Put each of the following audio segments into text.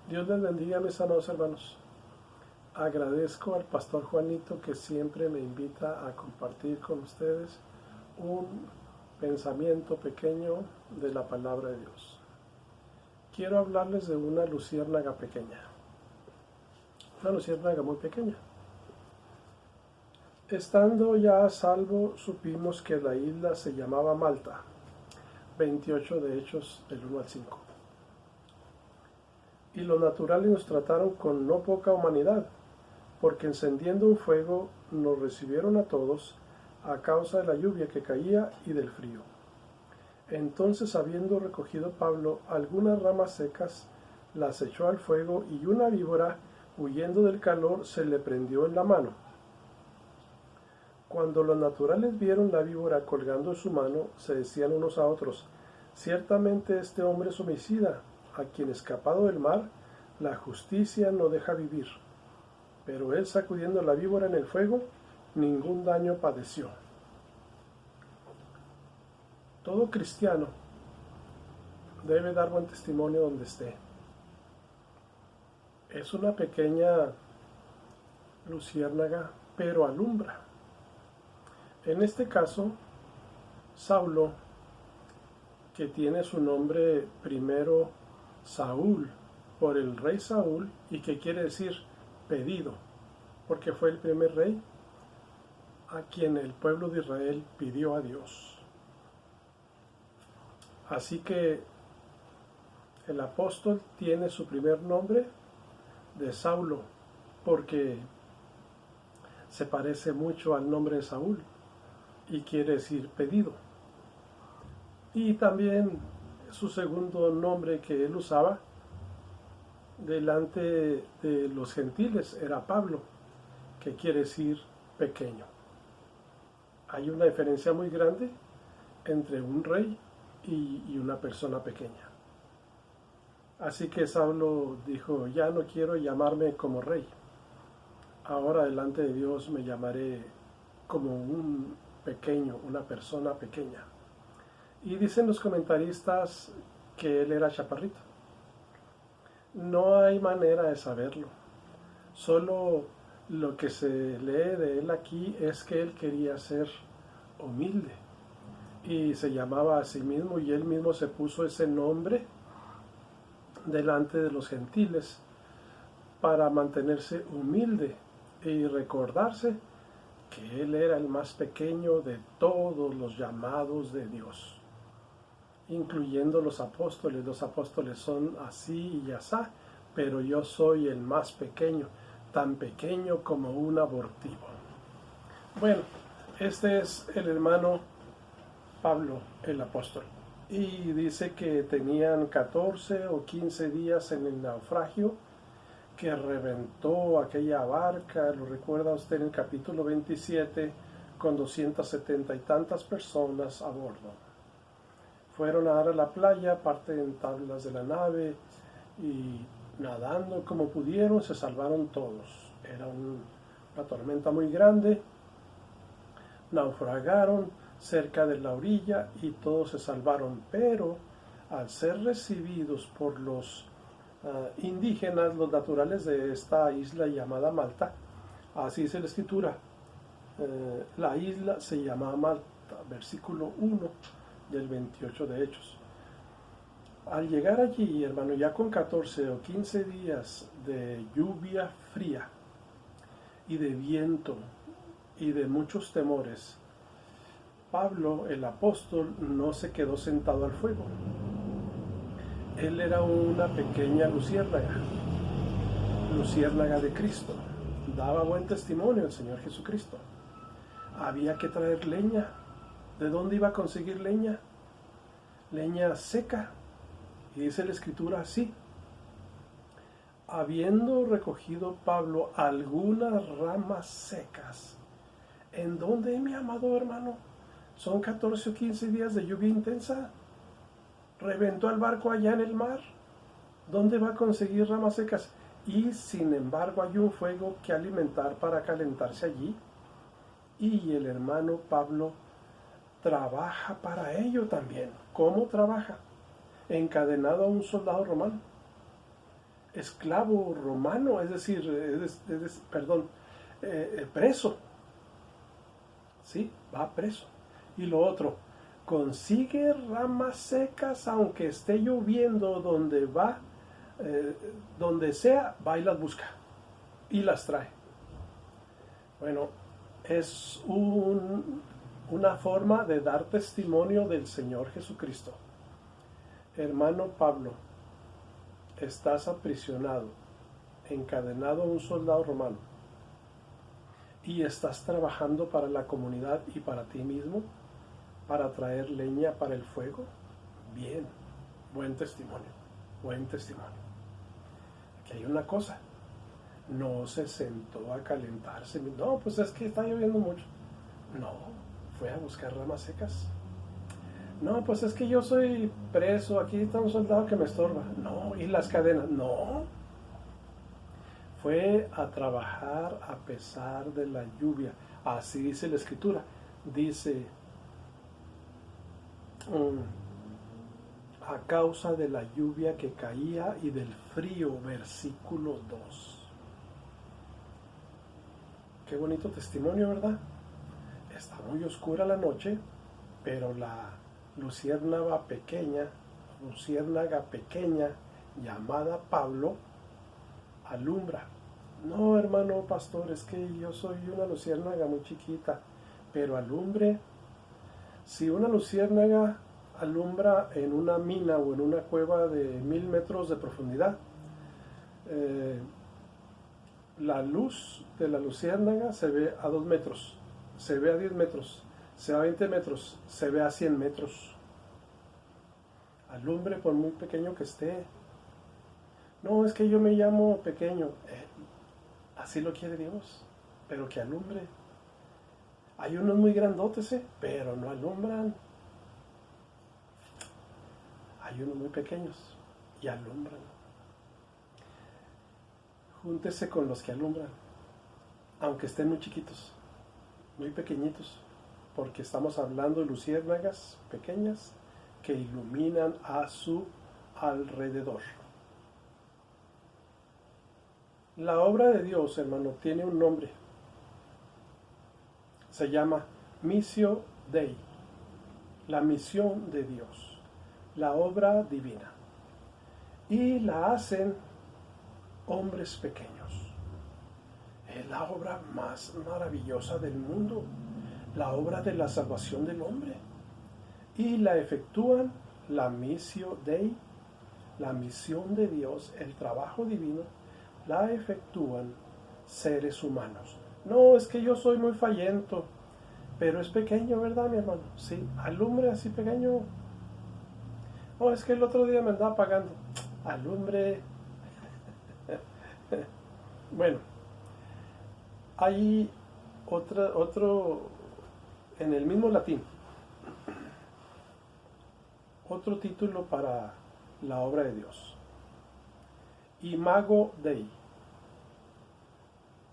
Dios les bendiga, mis amados hermanos. Agradezco al pastor Juanito que siempre me invita a compartir con ustedes un pensamiento pequeño de la palabra de Dios. Quiero hablarles de una luciérnaga pequeña. Una luciérnaga muy pequeña. Estando ya a salvo, supimos que la isla se llamaba Malta. 28 de Hechos, del 1 al 5. Y los naturales nos trataron con no poca humanidad, porque encendiendo un fuego nos recibieron a todos a causa de la lluvia que caía y del frío. Entonces, habiendo recogido Pablo algunas ramas secas, las echó al fuego, y una víbora, huyendo del calor, se le prendió en la mano. Cuando los naturales vieron la víbora colgando en su mano, se decían unos a otros: ciertamente este hombre es homicida, a quien, escapado del mar, la justicia no deja vivir. Pero él, sacudiendo la víbora en el fuego, ningún daño padeció. Todo cristiano debe dar buen testimonio donde esté. Es una pequeña luciérnaga, pero alumbra. En este caso, Saulo, que tiene su nombre primero Saúl, por el rey Saúl, y que quiere decir pedido, porque fue el primer rey a quien el pueblo de Israel pidió a Dios. Así que el apóstol tiene su primer nombre de Saulo, porque se parece mucho al nombre de Saúl y quiere decir pedido. Y también su segundo nombre que él usaba delante de los gentiles era Pablo, que quiere decir pequeño. Hay una diferencia muy grande entre un rey y una persona pequeña. Así que Saulo dijo: ya no quiero llamarme como rey, ahora delante de Dios me llamaré como un pequeño, una persona pequeña. Y dicen los comentaristas que él era chaparrito. No hay manera de saberlo. Solo lo que se lee de él aquí es que él quería ser humilde y se llamaba a sí mismo, y él mismo se puso ese nombre delante de los gentiles para mantenerse humilde y recordarse que él era el más pequeño de todos los llamados de Dios, incluyendo los apóstoles. Los apóstoles son así y asá, pero yo soy el más pequeño, tan pequeño como un abortivo. Bueno, este es el hermano Pablo, el apóstol. Y dice que tenían 14 o 15 días en el naufragio, que reventó aquella barca, lo recuerda usted en el capítulo 27, con 270 y tantas personas a bordo. Fueron a dar a la playa, parten tablas de la nave, y nadando como pudieron se salvaron todos. Era una tormenta muy grande, naufragaron cerca de la orilla y todos se salvaron, pero al ser recibidos por los indígenas, los naturales de esta isla llamada Malta, así dice la escritura, la isla se llama Malta, versículo 1 del 28 de Hechos. Al llegar allí, hermano, ya con 14 o 15 días de lluvia fría y de viento y de muchos temores, Pablo, el apóstol, no se quedó sentado al fuego. Él era una pequeña luciérnaga de Cristo. Daba buen testimonio al Señor Jesucristo. Había que traer leña. ¿De dónde iba a conseguir leña? Leña seca. Y dice la escritura así: habiendo recogido Pablo algunas ramas secas. ¿En dónde, mi amado hermano? Son 14 o 15 días de lluvia intensa. Reventó el barco allá en el mar. ¿Dónde va a conseguir ramas secas? Y sin embargo hay un fuego que alimentar para calentarse allí. Y el hermano Pablo trabaja para ello también. ¿Cómo trabaja? Encadenado a un soldado romano. esclavo romano, es decir, preso. Sí, va preso. Y lo otro, consigue ramas secas aunque esté lloviendo donde va, donde sea, va y las busca y las trae. Bueno, es una forma de dar testimonio del Señor Jesucristo. Hermano Pablo, estás aprisionado, encadenado a un soldado romano, y estás trabajando para la comunidad y para ti mismo, para traer leña para el fuego. Bien, buen testimonio, buen testimonio. Aquí hay una cosa, no se sentó a calentarse, no, pues es que está lloviendo mucho. No, fue a buscar ramas secas. No, pues es que yo soy preso, aquí está un soldado que me estorba. No, y las cadenas, no. Fue a trabajar a pesar de la lluvia. Así dice la escritura. Dice, a causa de la lluvia que caía y del frío, versículo 2. Qué bonito testimonio, ¿verdad? Está muy oscura la noche, pero la luciérnaga pequeña llamada Pablo alumbra. No, hermano pastor, es que yo soy una luciérnaga muy chiquita, pero alumbre. Si una luciérnaga alumbra en una mina o en una cueva de 1000 metros de profundidad, la luz de la luciérnaga se ve a 2 metros, se ve a 10 metros, se ve a 20 metros, se ve a 100 metros. Alumbre por muy pequeño que esté. No, es que yo me llamo pequeño. Así lo quiere Dios, pero que alumbre. Hay unos muy grandotes, pero no alumbran. Hay unos muy pequeños y alumbran. Júntese con los que alumbran, aunque estén muy chiquitos, muy pequeñitos, porque estamos hablando de luciérnagas pequeñas que iluminan a su alrededor. La obra de Dios, hermano, tiene un nombre. Se llama Missio Dei, la misión de Dios, la obra divina. Y la hacen hombres pequeños. Es la obra más maravillosa del mundo, la obra de la salvación del hombre. Y la efectúan la Missio Dei, la misión de Dios, el trabajo divino, la efectúan seres humanos. No, es que yo soy muy fallento, pero es pequeño, ¿verdad, mi hermano? Sí, alumbre así pequeño. No, es que el otro día me andaba apagando. Alumbre. Bueno, hay otro, en el mismo latín, otro título para la obra de Dios. Imago Dei.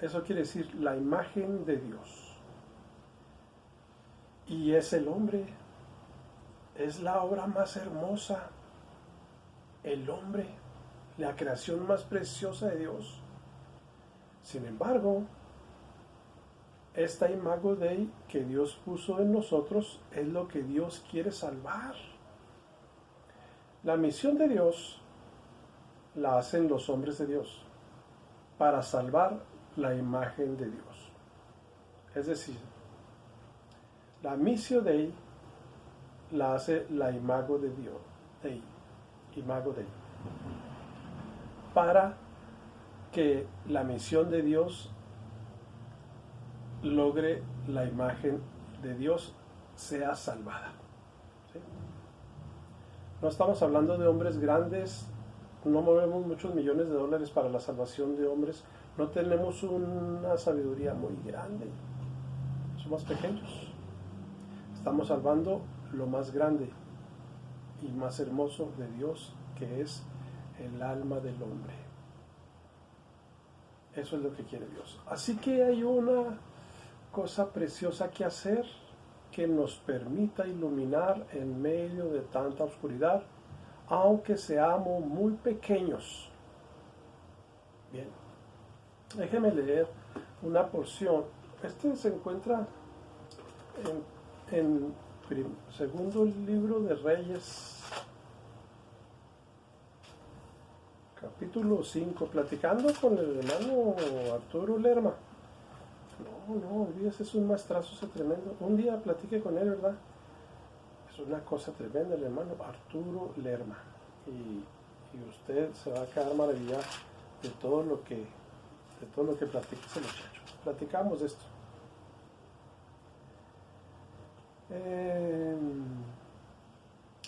Eso quiere decir la imagen de Dios. Y es el hombre. Es la obra más hermosa. El hombre, la creación más preciosa de Dios. Sin embargo, esta imago Dei que Dios puso en nosotros es lo que Dios quiere salvar. La misión de Dios la hacen los hombres de Dios para salvar la imagen de Dios. Es decir, la Missio Dei la hace la imago de Dios, imago Dei, para que la misión de Dios logre la imagen de Dios sea salvada. ¿Sí? No estamos hablando de hombres grandes, no movemos muchos millones de dólares para la salvación de hombres, no tenemos una sabiduría muy grande, somos pequeños. Estamos salvando lo más grande y más hermoso de Dios, que es el alma del hombre. Eso es lo que quiere Dios. Así que hay una cosa preciosa que hacer que nos permita iluminar en medio de tanta oscuridad, aunque seamos muy pequeños. Bien, déjeme leer una porción. Este se encuentra en segundo libro de Reyes, capítulo 5, platicando con el hermano Arturo Lerma. No, olvídese, es un maestrazo ese tremendo. Un día platiqué con él, ¿verdad? Es una cosa tremenda el hermano Arturo Lerma. Y usted se va a quedar maravillado de todo lo que platica ese muchacho. Platicamos de esto.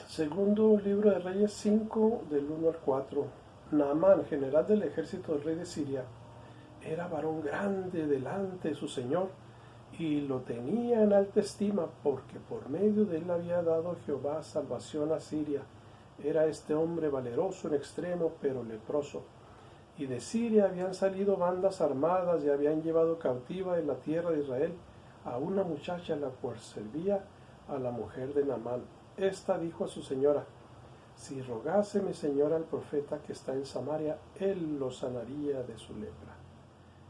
Segundo libro de Reyes 5, del 1 al 4. Naamán, general del ejército del rey de Siria, era varón grande delante de su señor, y lo tenía en alta estima, porque por medio de él había dado Jehová salvación a Siria. Era este hombre valeroso en extremo, pero leproso. Y de Siria habían salido bandas armadas y habían llevado cautiva de la tierra de Israel a una muchacha, la cual servía a la mujer de Naamán. Esta dijo a su señora: si rogase mi señora al profeta que está en Samaria, él lo sanaría de su lepra.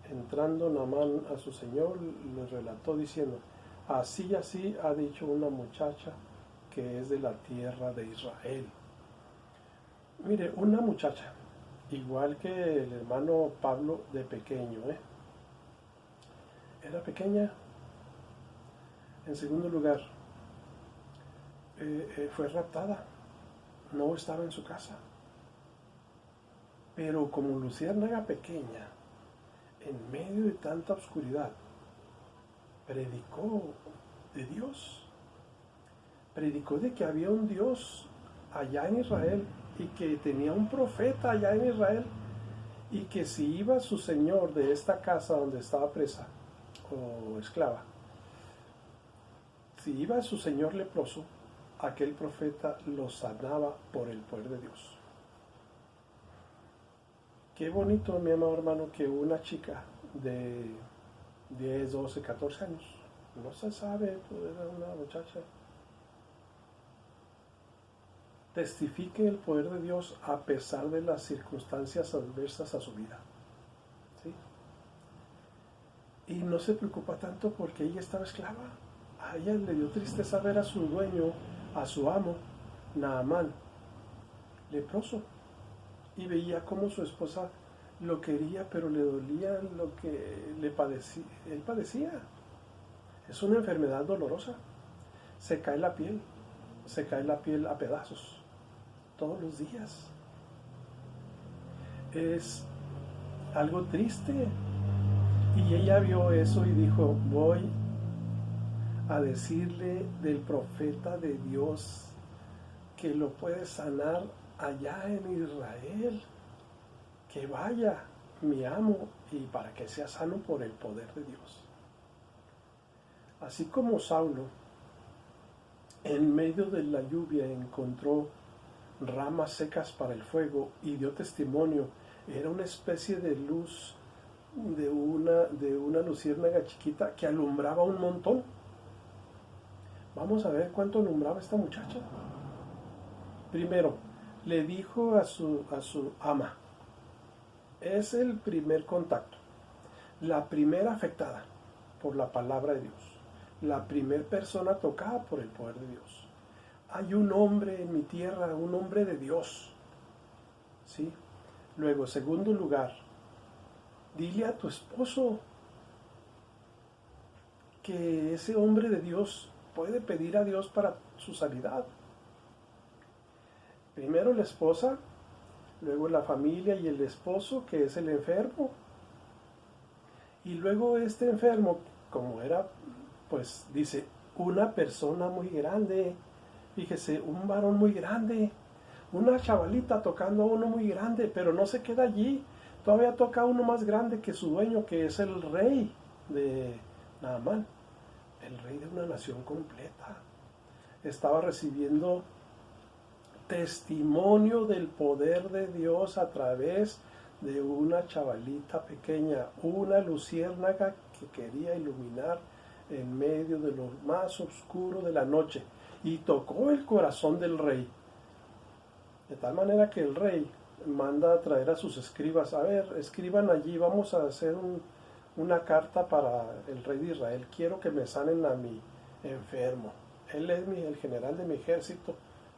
Entrando Naamán a su señor, le relató diciendo: así y así ha dicho una muchacha que es de la tierra de Israel. Mire, una muchacha, igual que el hermano Pablo de pequeño, era pequeña. En segundo lugar, fue raptada, no estaba en su casa. Pero como luciérnaga pequeña, en medio de tanta oscuridad, predicó de Dios. Predicó de que había un Dios allá en Israel y que tenía un profeta allá en Israel, y que si iba su señor de esta casa donde estaba presa o esclava, si iba su señor leproso, aquel profeta lo sanaba por el poder de Dios. Qué bonito, mi amado hermano, que una chica de 10, 12, 14 años, no se sabe, pues era una muchacha, testifique el poder de Dios a pesar de las circunstancias adversas a su vida. ¿Sí? Y no se preocupa tanto porque ella estaba esclava. A ella le dio tristeza ver a su dueño, a su amo, Naamán, leproso. Y veía cómo su esposa lo quería, pero le dolía lo que él padecía. Es una enfermedad dolorosa. Se cae la piel a pedazos todos los días. Es algo triste. Y ella vio eso y dijo: voy a decirle del profeta de Dios que lo puede sanar allá en Israel, que vaya mi amo y para que sea sano por el poder de Dios. Así como Saulo en medio de la lluvia encontró ramas secas para el fuego y dio testimonio, era una especie de luz de una luciérnaga chiquita que alumbraba un montón. Vamos a ver cuánto alumbraba esta muchacha. Primero, le dijo a su ama. Es el primer contacto, la primera afectada por la palabra de Dios, la primera persona tocada por el poder de Dios. Hay un hombre en mi tierra, un hombre de Dios. ¿Sí? Luego, segundo lugar, dile a tu esposo que ese hombre de Dios puede pedir a Dios para su sanidad. Primero la esposa, luego la familia y el esposo, que es el enfermo. Y luego este enfermo, como era, pues dice, una persona muy grande. Fíjese, un varón muy grande, una chavalita tocando a uno muy grande, pero no se queda allí. Todavía toca a uno más grande que su dueño, que es el rey de Naamán, el rey de una nación completa. Estaba recibiendo testimonio del poder de Dios a través de una chavalita pequeña, una luciérnaga que quería iluminar en medio de lo más oscuro de la noche, y tocó el corazón del rey, de tal manera que el rey manda a traer a sus escribas. A ver, escriban allí, vamos a hacer una carta para el rey de Israel. Quiero que me sanen a mi enfermo. Él es el general de mi ejército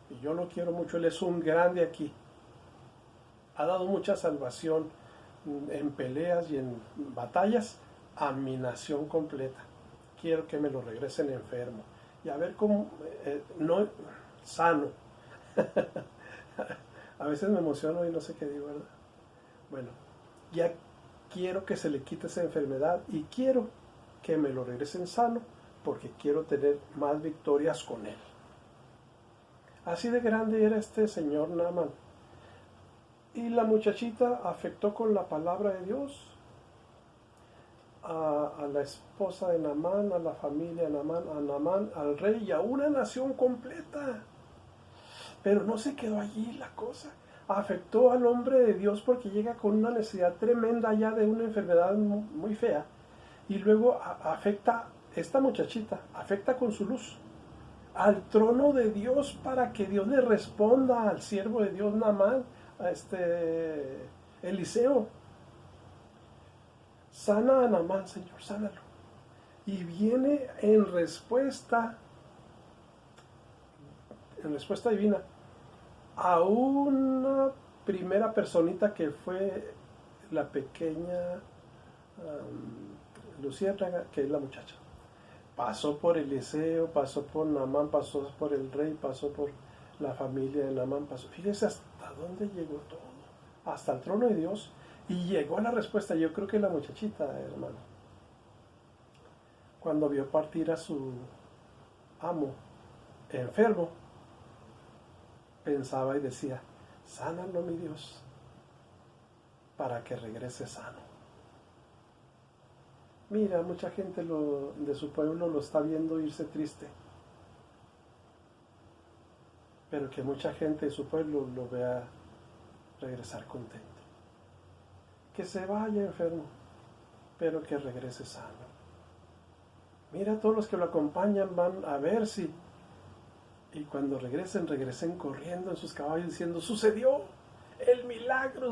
y yo lo quiero mucho. Él es un grande aquí. Ha dado mucha salvación en peleas y en batallas a mi nación completa. Quiero que me lo regresen enfermo. Y a ver cómo, no, sano. A veces me emociono y no sé qué digo, ¿verdad? Bueno, ya quiero que se le quite esa enfermedad y quiero que me lo regresen sano porque quiero tener más victorias con él. Así de grande era este señor Naamán. Y la muchachita afectó con la palabra de Dios a la esposa de Naamán, a la familia de Naamán, a Naamán, al rey y a una nación completa. Pero no se quedó allí la cosa. Afectó al hombre de Dios porque llega con una necesidad tremenda ya de una enfermedad muy fea. Y luego afecta, esta muchachita, afecta con su luz al trono de Dios para que Dios le responda al siervo de Dios Naamán, a Eliseo. Sana a Naamán, Señor, sánalo. Y viene en respuesta divina a una primera personita que fue la pequeña Luciérnaga, que es la muchacha. Pasó por Eliseo, pasó por Naamán, pasó por el rey, pasó por la familia de Naamán, pasó. Fíjese hasta dónde llegó todo, hasta el trono de Dios, y llegó la respuesta. Yo creo que la muchachita, hermano, cuando vio partir a su amo enfermo, pensaba y decía, sánalo mi Dios, para que regrese sano. Mira, mucha gente de su pueblo lo está viendo irse triste, pero que mucha gente de su pueblo lo vea regresar contento. Que se vaya enfermo, pero que regrese sano. Mira, todos los que lo acompañan van a ver si, y cuando regresen corriendo en sus caballos diciendo, sucedió el milagro,